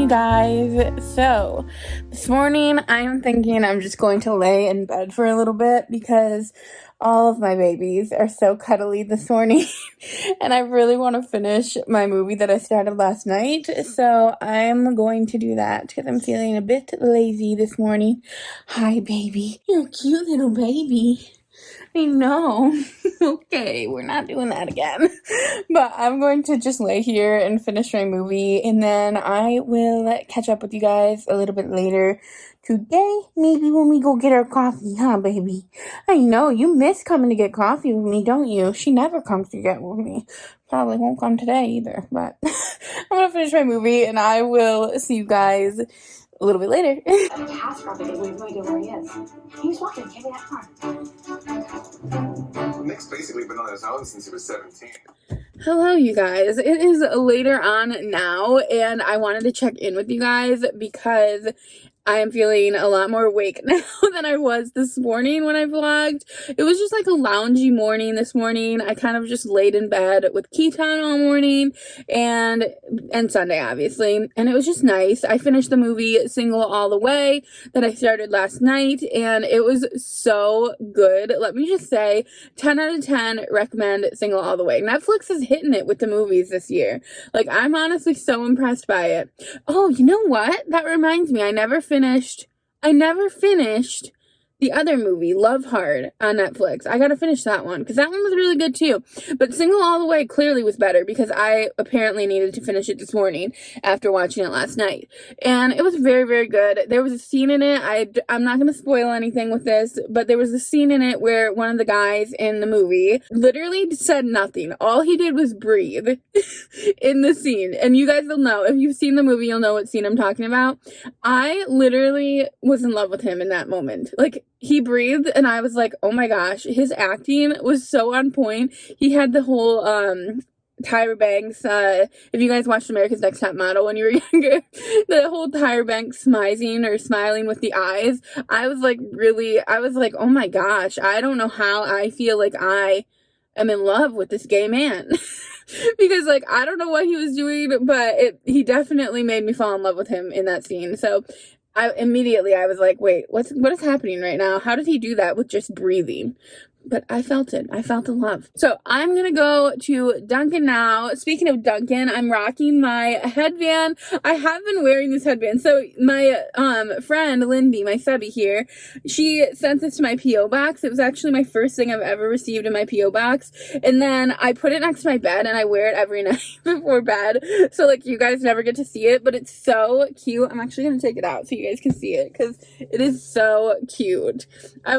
you guys. So this morning I'm thinking I'm just going to lay in bed for a little bit because all of my babies are so cuddly this morning and I really want to finish my movie that I started last night. So I'm going to do that because I'm feeling a bit lazy this morning. Hi baby, you're a cute little baby. I know. Okay, we're not doing that again. But I'm going to just lay here and finish my movie, and then I will catch up with you guys a little bit later today, maybe when we go get our coffee, huh, baby? I know, you miss coming to get coffee with me, don't you? She never comes to get with me. Probably won't come today either, but I'm gonna finish my movie, and I will see you guys a little bit later. Cass probably we have no idea where he is. He was walking, came that far. Nick's basically been on his own since he was 17. Hello, you guys. It is later on now, and I wanted to check in with you guys because I am feeling a lot more awake now than I was this morning when I vlogged. It was just like a loungy morning this morning. I kind of just laid in bed with Keaton all morning and Sunday, obviously. And it was just nice. I finished the movie Single All the Way that I started last night, and it was so good. Let me just say, 10 out of 10 recommend Single All the Way. Netflix is hitting it with the movies this year. Like, I'm honestly so impressed by it. Oh, you know what? That reminds me, I never finished the other movie, Love Hard, on Netflix. I gotta finish that one, because that one was really good too. But Single All the Way clearly was better, because I apparently needed to finish it this morning after watching it last night. And it was very, very good. There was a scene in it, I'm not gonna spoil anything with this, but there was a scene in it where one of the guys in the movie literally said nothing. All he did was breathe in the scene. And you guys will know, if you've seen the movie, you'll know what scene I'm talking about. I literally was in love with him in that moment. Like, he breathed, and I was like, oh my gosh, his acting was so on point. He had the whole, Tyra Banks, if you guys watched America's Next Top Model when you were younger, the whole Tyra Banks smiling with the eyes, I was like, oh my gosh, I don't know how I feel like I am in love with this gay man. Because, like, I don't know what he was doing, but he definitely made me fall in love with him in that scene. So I was like, wait, what is happening right now? How did he do that with just breathing? But I felt it. I felt the love. So I'm going to go to Dunkin' now. Speaking of Dunkin', I'm rocking my headband. I have been wearing this headband. So my friend, Lindy, my subby here, she sent this to my P.O. box. It was actually my first thing I've ever received in my P.O. box. And then I put it next to my bed, and I wear it every night before bed. So, like, you guys never get to see it, but it's so cute. I'm actually going to take it out so you guys can see it, because it is so cute. I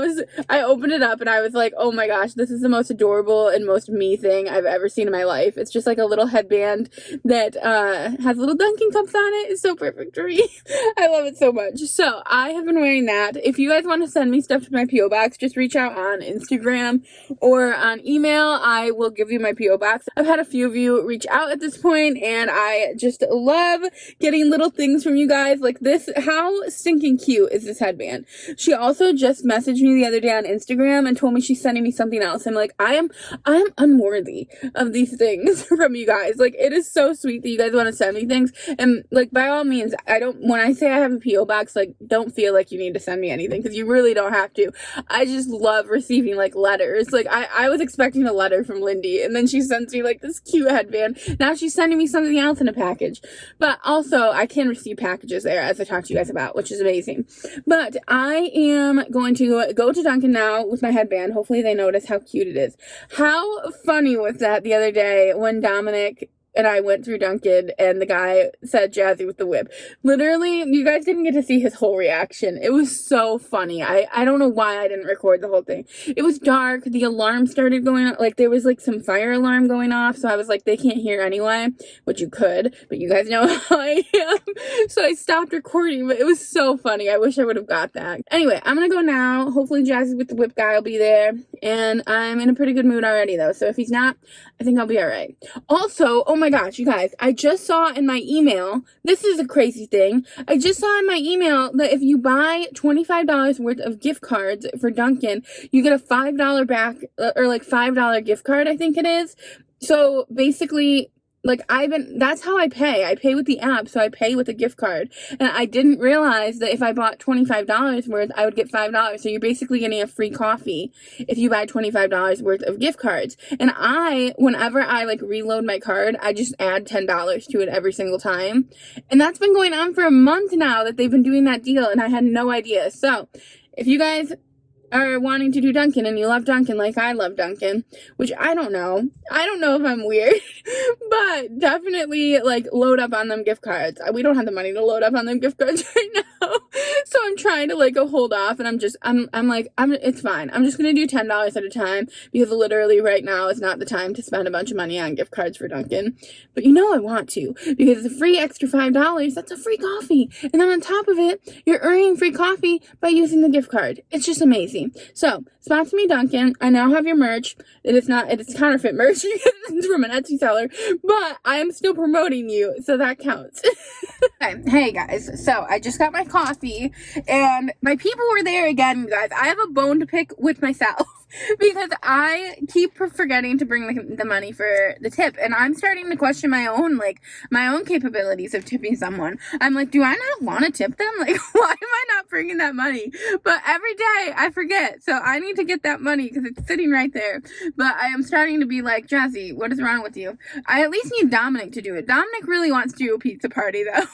opened it up, and I was like, oh my gosh, this is the most adorable and most me thing I've ever seen in my life. It's just like a little headband that has little Dunkin' cups on it. It's so perfect for me. I love it so much. So I have been wearing that. If you guys want to send me stuff to my P.O. box, just reach out on Instagram or on email. I will give you my P.O. box. I've had a few of you reach out at this point, and I just love getting little things from you guys like this. How stinking cute is this headband? She also just messaged me the other day on Instagram and told me she's sending me something else. I'm like, I am unworthy of these things from you guys. Like, it is so sweet that you guys want to send me things, and like, by all means, when I say I have a P.O. box, like, don't feel like you need to send me anything, because you really don't have to. I just love receiving like letters. Like, I was expecting a letter from Lindy, and then she sends me like this cute headband. Now she's sending me something else in a package. But also, I can receive packages there, as I talked to you guys about, which is amazing. But I am going to go to Dunkin' now with my headband. Hopefully they notice how cute it is. How funny was that the other day when Dominic and I went through Dunkin' and the guy said Jazzy with the whip. Literally, you guys didn't get to see his whole reaction. It was so funny. I don't know why I didn't record the whole thing. It was dark. The alarm started going off. Like, there was like some fire alarm going off. So I was like, they can't hear anyway, which you could, but you guys know how I am. So I stopped recording, but it was so funny. I wish I would have got that. Anyway, I'm going to go now. Hopefully Jazzy with the whip guy will be there. And I'm in a pretty good mood already though. So if he's not, I think I'll be all right. Also, oh my gosh, you guys, I just saw in my email, this is a crazy thing. I just saw in my email that if you buy $25 worth of gift cards for Dunkin', you get a $5 back, or like $5 gift card, I think it is. So basically, Like, that's how I pay. I pay with the app, so I pay with a gift card. And I didn't realize that if I bought $25 worth, I would get $5. So you're basically getting a free coffee if you buy $25 worth of gift cards. And whenever I like reload my card, I just add $10 to it every single time. And that's been going on for a month now that they've been doing that deal, and I had no idea. So if you guys are wanting to do Dunkin' and you love Dunkin' like I love Dunkin', which I don't know if I'm weird, but definitely like load up on them gift cards. We don't have the money to load up on them gift cards right now, so I'm trying to like go hold off, and it's fine. I'm just gonna do $10 at a time because literally right now is not the time to spend a bunch of money on gift cards for Dunkin'. But I want to, because it's a free extra $5. That's a free coffee, and then on top of it, you're earning free coffee by using the gift card. It's just amazing. So, sponsor me, Dunkin'. I now have your merch. It is counterfeit merch. It's from an Etsy seller, but I am still promoting you, so that counts. Okay, hey guys, so I just got my coffee, and my people were there again, you guys. I have a bone to pick with myself because I keep forgetting to bring the money for the tip, and I'm starting to question my own capabilities of tipping someone. I'm like, do I not want to tip them? Like, why am I not bringing that money? But every day I forget, so I need to get that money because it's sitting right there. But I am starting to be like, Jazzy, what is wrong with you? I at least need Dominic to do it. Dominic really wants to do a pizza party though.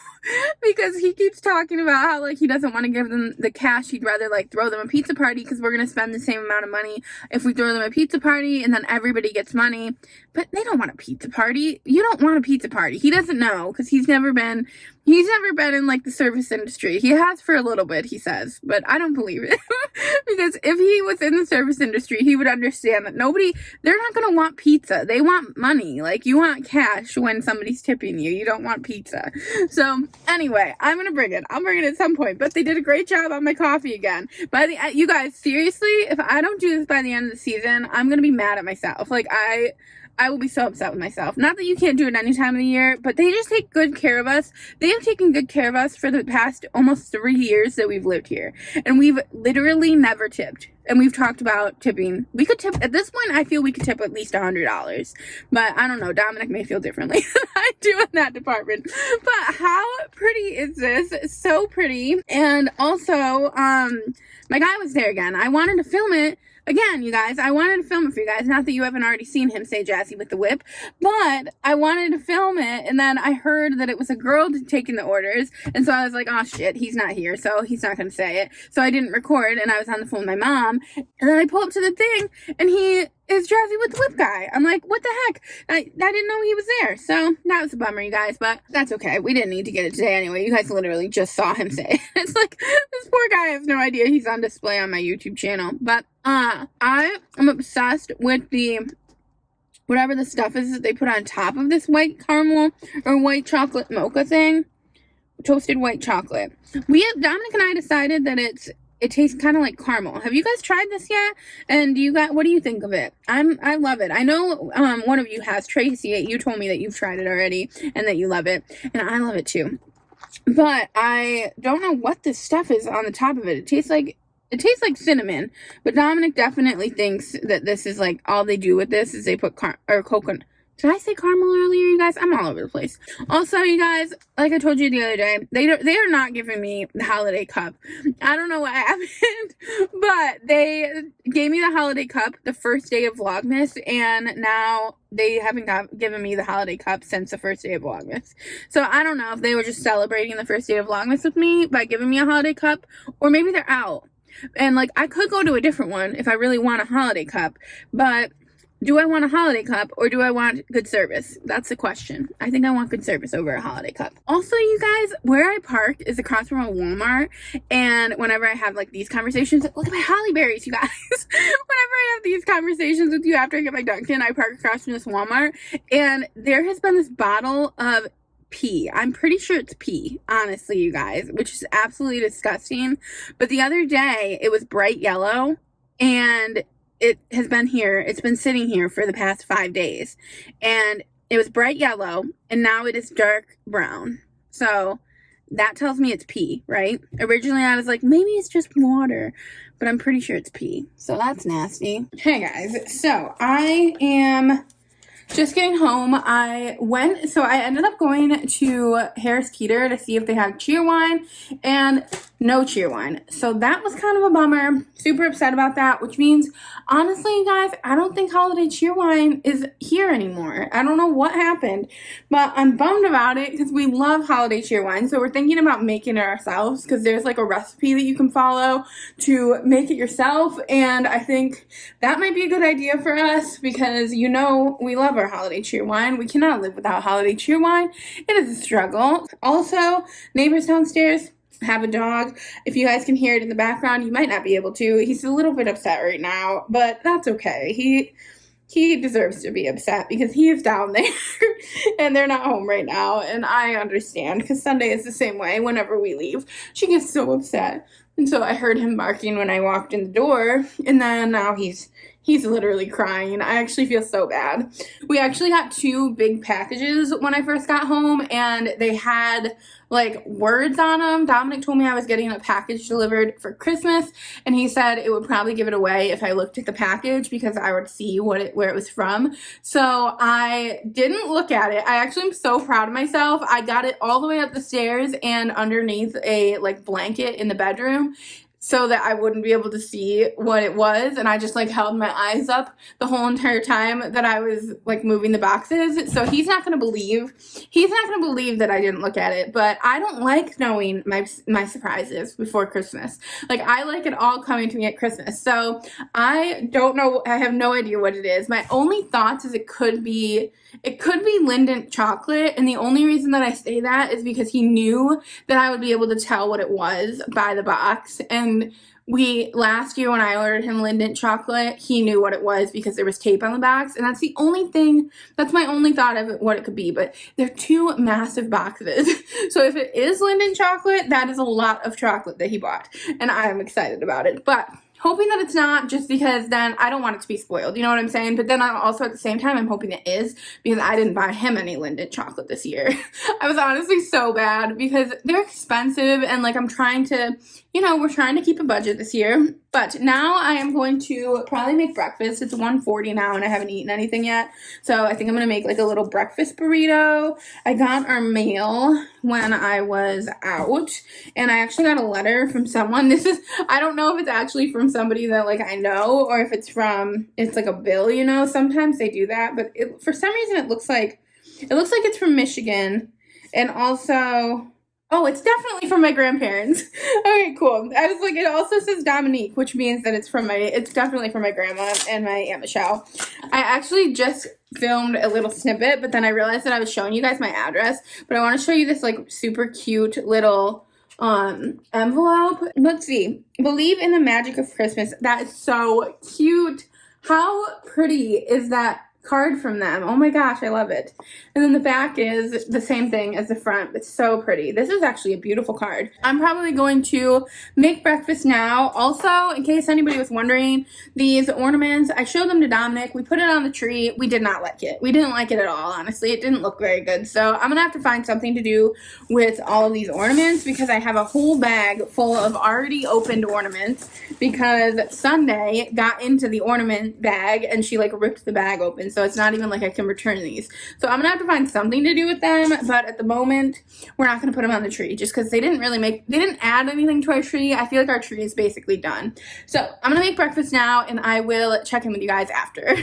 Because he keeps talking about how like he doesn't want to give them the cash. He'd rather like throw them a pizza party because we're going to spend the same amount of money if we throw them a pizza party and then everybody gets money. But they don't want a pizza party. You don't want a pizza party. He doesn't know because he's never been in like the service industry. He has for a little bit, he says, but I don't believe it. Because if he was in the service industry, he would understand that they're not going to want pizza. They want money. Like, you want cash when somebody's tipping you. You don't want pizza. So anyway, I'm going to bring it. I'll bring it at some point, but they did a great job on my coffee again. You guys, seriously, if I don't do this by the end of the season, I'm going to be mad at myself. Like, I will be so upset with myself. Not that you can't do it any time of the year, but they just take good care of us. They have taken good care of us for the past almost 3 years that we've lived here. And we've literally never tipped. And we've talked about tipping. We could tip, at this point, I feel we could tip at least $100. But I don't know, Dominic may feel differently than I do in that department. But how pretty is this? It's so pretty. And also, my guy was there again. I wanted to film it. Again, you guys, I wanted to film it for you guys. Not that you haven't already seen him say Jazzy with the whip, but I wanted to film it, and then I heard that it was a girl taking the orders, and so I was like, oh shit, he's not here, so he's not going to say it. So I didn't record, and I was on the phone with my mom, and then I pull up to the thing, and he is Jazzy with the whip guy. I'm like, what the heck? I didn't know he was there, so that was a bummer, you guys, but that's okay. We didn't need to get it today anyway. You guys literally just saw him say it. It's like, this poor guy has no idea he's on display on my YouTube channel, but I am obsessed with whatever the stuff is that they put on top of this white caramel or white chocolate mocha thing. Toasted white chocolate. Dominic and I decided that it tastes kind of like caramel. Have you guys tried this yet? And what do you think of it? I love it. I know one of you has, Tracy. You told me that you've tried it already and that you love it, and I love it too. But I don't know what this stuff is on the top of it. It tastes like cinnamon, but Dominic definitely thinks that this is like all they do with this is they put coconut. Did I say caramel earlier, you guys? I'm all over the place. Also, you guys, like I told you the other day, they are not giving me the holiday cup. I don't know what happened, but they gave me the holiday cup the first day of Vlogmas, and now they haven't given me the holiday cup since the first day of Vlogmas. So I don't know if they were just celebrating the first day of Vlogmas with me by giving me a holiday cup, or maybe they're out. And like, I could go to a different one if I really want a holiday cup, but do I want a holiday cup or do I want good service? That's the question. I think I want good service over a holiday cup. Also, you guys, where I parked is across from a Walmart, and whenever I have like these conversations, look at my holly berries, you guys. Whenever I have these conversations with you after I get my Dunkin', I park across from this Walmart, and there has been this bottle of pee. I'm pretty sure it's pee, honestly, you guys, which is absolutely disgusting. But the other day, it was bright yellow, and it has been here. It's been sitting here for the past 5 days, and it was bright yellow, and now it is dark brown. So that tells me it's pee, right? Originally, I was like, maybe it's just water, but I'm pretty sure it's pee. So that's nasty. Hey guys, so I am Just getting home. I ended up going to Harris Teeter to see if they had cheer wine, and no cheer wine. So that was kind of a bummer. Super upset about that, which means, honestly, you guys, I don't think holiday cheer wine is here anymore. I don't know what happened, but I'm bummed about it because we love holiday cheer wine. So we're thinking about making it ourselves because there's like a recipe that you can follow to make it yourself, and I think that might be a good idea for us because, you know, we love our holiday cheer wine. We cannot live without holiday cheer wine. It is a struggle. Also, neighbors downstairs have a dog. If you guys can hear it in the background, you might not be able to. He's a little bit upset right now, but that's okay. He deserves to be upset because he is down there and they're not home right now, and I understand because Sunday is the same way. Whenever we leave, she gets so upset. And so I heard him barking when I walked in the door, and then now he's literally crying. I actually feel so bad. We actually got 2 big packages when I first got home, and they had like words on them. Dominic told me I was getting a package delivered for Christmas, and he said it would probably give it away if I looked at the package because I would see where it was from. So I didn't look at it. I actually am so proud of myself. I got it all the way up the stairs and underneath a like blanket in the bedroom, so that I wouldn't be able to see what it was, and I just like held my eyes up the whole entire time that I was like moving the boxes. So he's not gonna believe that I didn't look at it, but I don't like knowing my surprises before Christmas. Like, I like it all coming to me at Christmas. So I don't know, I have no idea what it is. My only thoughts is it could be Linden chocolate, and the only reason that I say that is because he knew that I would be able to tell what it was by the box, and last year when I ordered him Linden chocolate, he knew what it was because there was tape on the box, and that's my only thought of what it could be, but they're 2 massive boxes. So if it is Linden chocolate, that is a lot of chocolate that he bought, and I am excited about it, but hoping that it's not, just because then I don't want it to be spoiled, you know what I'm saying? But then I'm also at the same time, I'm hoping it is, because I didn't buy him any Linden chocolate this year. I was honestly so bad because they're expensive, and like I'm trying to, you know, we're trying to keep a budget this year. But now I am going to probably make breakfast. It's 1:40 now and I haven't eaten anything yet. So I think I'm going to make like a little breakfast burrito. I got our mail when I was out, and I actually got a letter from someone. I don't know if it's actually from somebody that like I know, or if it's like a bill, you know, sometimes they do that. But for some reason it looks like it's from Michigan, and also, oh, it's definitely from my grandparents. Okay, cool. I was like, it also says Dominique, which means that it's definitely from my grandma and my Aunt Michelle. I actually just filmed a little snippet, but then I realized that I was showing you guys my address, but I want to show you this like super cute little envelope. Let's see. Believe in the magic of Christmas. That is so cute. How pretty is that card from them? Oh my gosh, I love it. And then the back is the same thing as the front. It's so pretty. This is actually a beautiful card. I'm probably going to make breakfast now. Also, in case anybody was wondering, these ornaments, I showed them to Dominic. We put it on the tree. We did not like it. We didn't like it at all, honestly. It didn't look very good. So I'm gonna have to find something to do with all of these ornaments, because I have a whole bag full of already opened ornaments, because Sunday got into the ornament bag and she like ripped the bag open. So it's not even like I can return these. So I'm gonna have to find something to do with them, but at the moment we're not gonna put them on the tree just because they didn't add anything to our tree. I feel like our tree is basically done. So I'm gonna make breakfast now and I will check in with you guys after.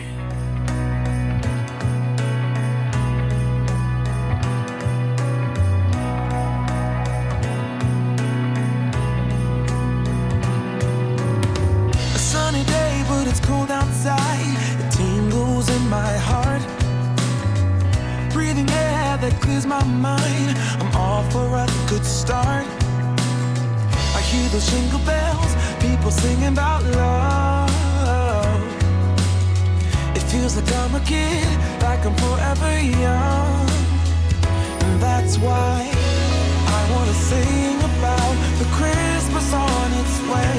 A sunny day, but it's cold outside. It tingles in my heart. Breathing air that clears my mind. I'm all for a good start. I hear those jingle bells, people singing about love. It feels like I'm a kid, like I'm forever young. And that's why I wanna sing about the Christmas on its way.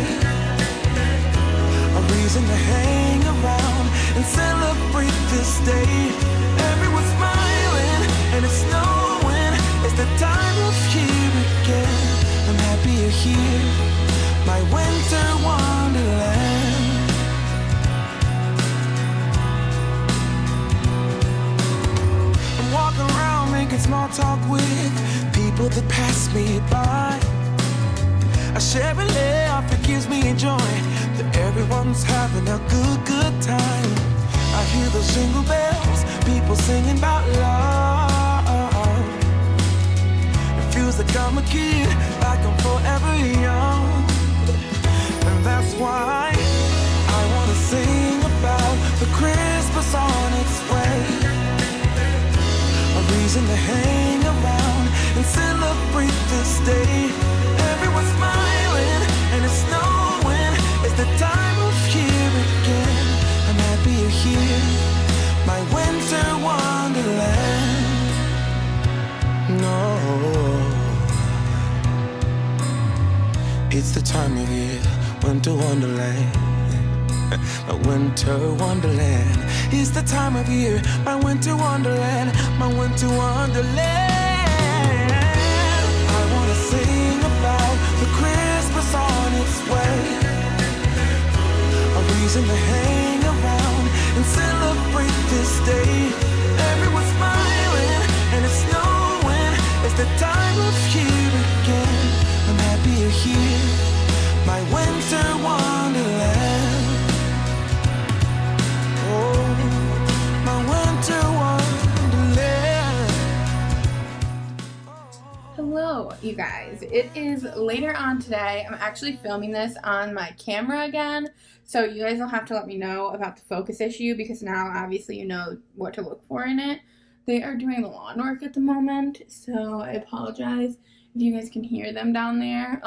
A reason to hang around and celebrate this day. Everyone's smiling and it's snowing. It's the time of year again. I'm happy you're here, my winter wonderland. small talk with people that pass me by. I share a laugh, it gives me joy that everyone's having a good time. I hear those jingle bells, people singing about love. It feels like I'm a kid, like I'm forever young. And that's why I wanna sing about the Christmas on its way. A reason to hang around and celebrate this day. Everyone's smiling and it's snowing. It's the time of year again. I'm happy you're here, my winter wonderland. No, it's the time of year, winter wonderland. My winter wonderland. It's the time of year, my winter wonderland, my winter wonderland. I wanna sing about the Christmas on its way. A reason to hang around and celebrate this day. Everyone's smiling and it's snowing. It's the time of year again. I'm happy you're here, my winter wonderland. Hello, you guys. It is later on today. I'm actually filming this on my camera again, so you guys will have to let me know about the focus issue because now obviously you know what to look for in it. They are doing the lawn work at the moment, so I apologize if you guys can hear them down there,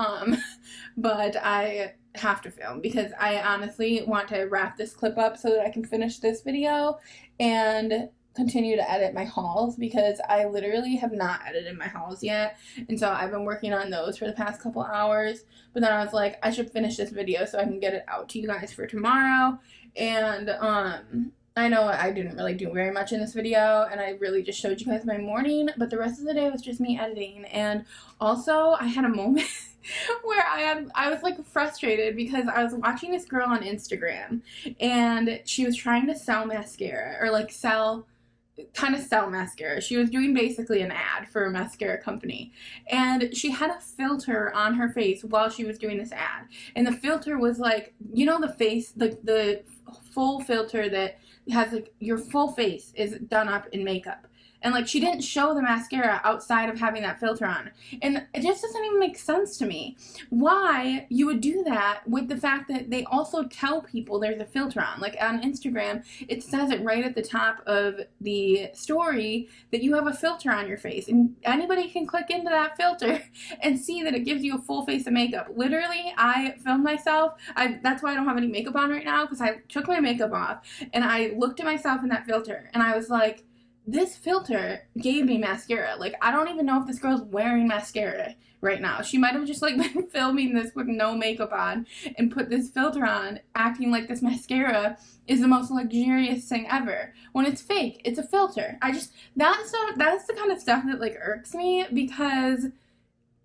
but I have to film because I honestly want to wrap this clip up so that I can finish this video and continue to edit my hauls because I literally have not edited my hauls yet, and so I've been working on those for the past couple hours, but then I was like, I should finish this video so I can get it out to you guys for tomorrow. And I know I didn't really do very much in this video, and I really just showed you guys my morning, but the rest of the day was just me editing. And also I had a moment where I was like frustrated because I was watching this girl on Instagram and she was trying to sell mascara, or like sell mascara. She was doing basically an ad for a mascara company, and she had a filter on her face while she was doing this ad, and the filter was like, you know, the face, the full filter that has like your full face is done up in makeup. And like, she didn't show the mascara outside of having that filter on. And it just doesn't even make sense to me why you would do that with the fact that they also tell people there's a filter on. Like on Instagram, it says it right at the top of the story that you have a filter on your face. And anybody can click into that filter and see that it gives you a full face of makeup. Literally, I filmed myself. That's why I don't have any makeup on right now, because I took my makeup off and I looked at myself in that filter and I was like, this filter gave me mascara. Like, I don't even know if this girl's wearing mascara right now. She might have just like been filming this with no makeup on and put this filter on, acting like this mascara is the most luxurious thing ever, when it's fake. It's a filter. That's the kind of stuff that like irks me, because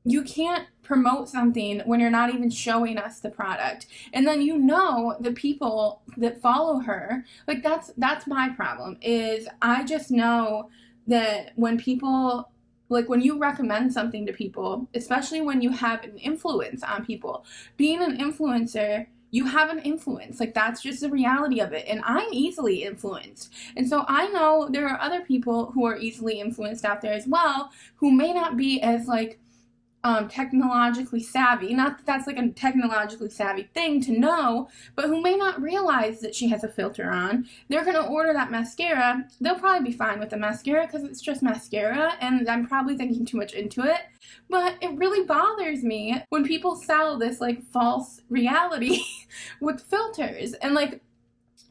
you can't promote something when you're not even showing us the product. And then you know the people that follow her, like that's my problem, is I just know that when people, like when you recommend something to people, especially when you have an influence on people, being an influencer, you have an influence. Like, that's just the reality of it. And I'm easily influenced. And so I know there are other people who are easily influenced out there as well, who may not be as like technologically savvy. Not that that's like a technologically savvy thing to know, but who may not realize that she has a filter on. They're going to order that mascara. They'll probably be fine with the mascara because it's just mascara, and I'm probably thinking too much into it. But it really bothers me when people sell this like false reality with filters. And like,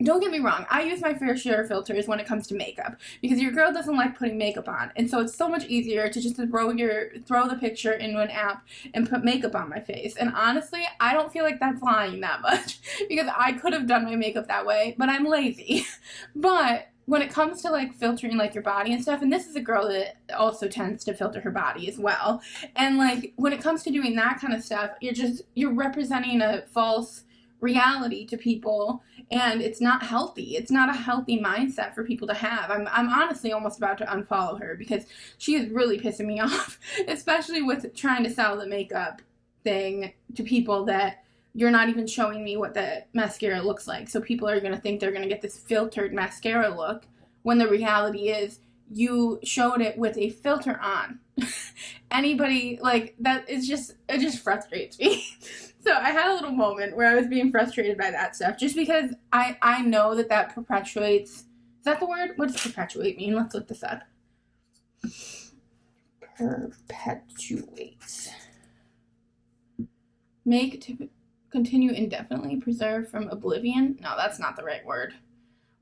don't get me wrong, I use my fair share of filters when it comes to makeup, because your girl doesn't like putting makeup on, and so it's so much easier to just throw the picture into an app and put makeup on my face. And honestly, I don't feel like that's lying that much, because I could have done my makeup that way, but I'm lazy. But when it comes to like filtering like your body and stuff, and this is a girl that also tends to filter her body as well, and like when it comes to doing that kind of stuff, you're representing a false reality to people, and it's not healthy. It's not a healthy mindset for people to have. I'm honestly almost about to unfollow her because she is really pissing me off, especially with trying to sell the makeup thing to people that you're not even showing me what the mascara looks like. So people are going to think they're going to get this filtered mascara look when the reality is you showed it with a filter on. Anybody, like, that is just, it just frustrates me. So I had a little moment where I was being frustrated by that stuff just because I know that perpetuates, is that the word? What does perpetuate mean? Let's look this up. Perpetuates. Make to continue indefinitely, preserve from oblivion. No, that's not the right word.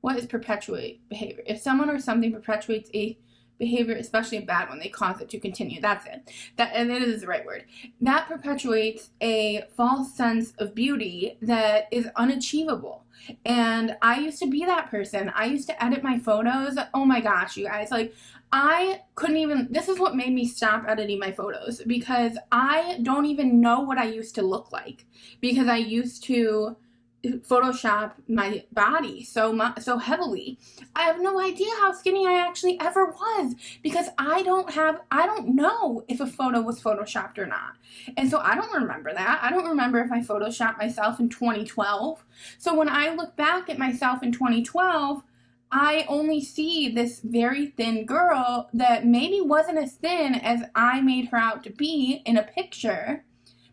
What is perpetuate behavior? If someone or something perpetuates a behavior, especially a bad one, they cause it to continue. That's it. And it is the right word. That perpetuates a false sense of beauty that is unachievable. And I used to be that person. I used to edit my photos. Oh my gosh, you guys. Like, I couldn't even, this is what made me stop editing my photos, because I don't even know what I used to look like, because I used to Photoshop my body so heavily. I have no idea how skinny I actually ever was, because I don't know if a photo was photoshopped or not. And so I don't remember that. I don't remember if I photoshopped myself in 2012. So when I look back at myself in 2012, I only see this very thin girl that maybe wasn't as thin as I made her out to be in a picture.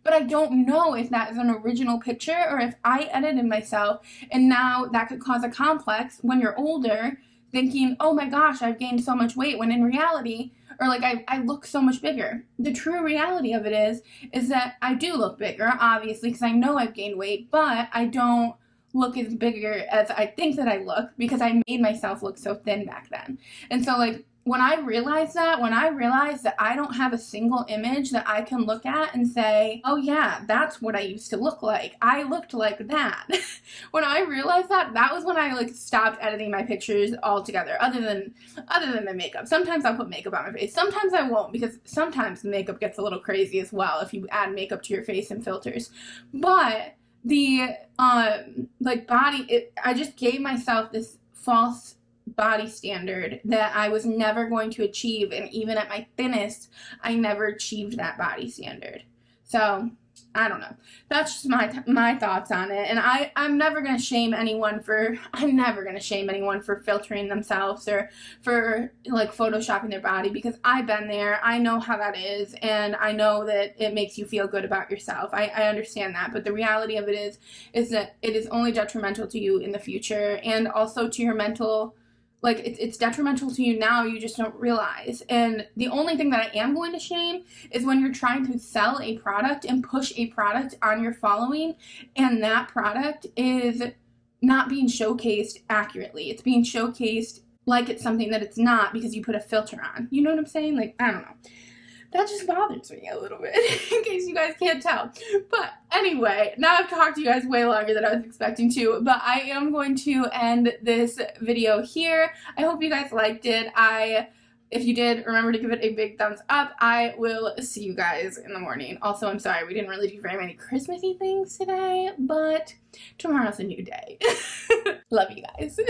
But I don't know if that is an original picture or if I edited myself, and now that could cause a complex when you're older, thinking, oh my gosh, I've gained so much weight, when in reality, or like I look so much bigger. The true reality of it is that I do look bigger, obviously, because I know I've gained weight, but I don't look as bigger as I think that I look, because I made myself look so thin back then. And so, like, when I realized that I don't have a single image that I can look at and say, oh yeah, that's what I used to look like. I looked like that. When I realized that was when I, like, stopped editing my pictures altogether, other than my makeup. Sometimes I'll put makeup on my face. Sometimes I won't, because sometimes the makeup gets a little crazy as well if you add makeup to your face and filters. But the, like, body, I just gave myself this false body standard that I was never going to achieve, and even at my thinnest, I never achieved that body standard. So I don't know. That's just my thoughts on it. And I'm never gonna shame anyone for filtering themselves or for, like, photoshopping their body, because I've been there. I know how that is, and I know that it makes you feel good about yourself. I understand that, but the reality of it is that it is only detrimental to you in the future, and also to your mental. Like, it's detrimental to you now, you just don't realize. And the only thing that I am going to shame is when you're trying to sell a product and push a product on your following, and that product is not being showcased accurately. It's being showcased like it's something that it's not, because you put a filter on. You know what I'm saying? Like, I don't know. That just bothers me a little bit, in case you guys can't tell. But anyway, now I've talked to you guys way longer than I was expecting to, but I am going to end this video here. I hope you guys liked it. If you did, remember to give it a big thumbs up. I will see you guys in the morning. Also, I'm sorry, we didn't really do very many Christmassy things today, but tomorrow's a new day. Love you guys.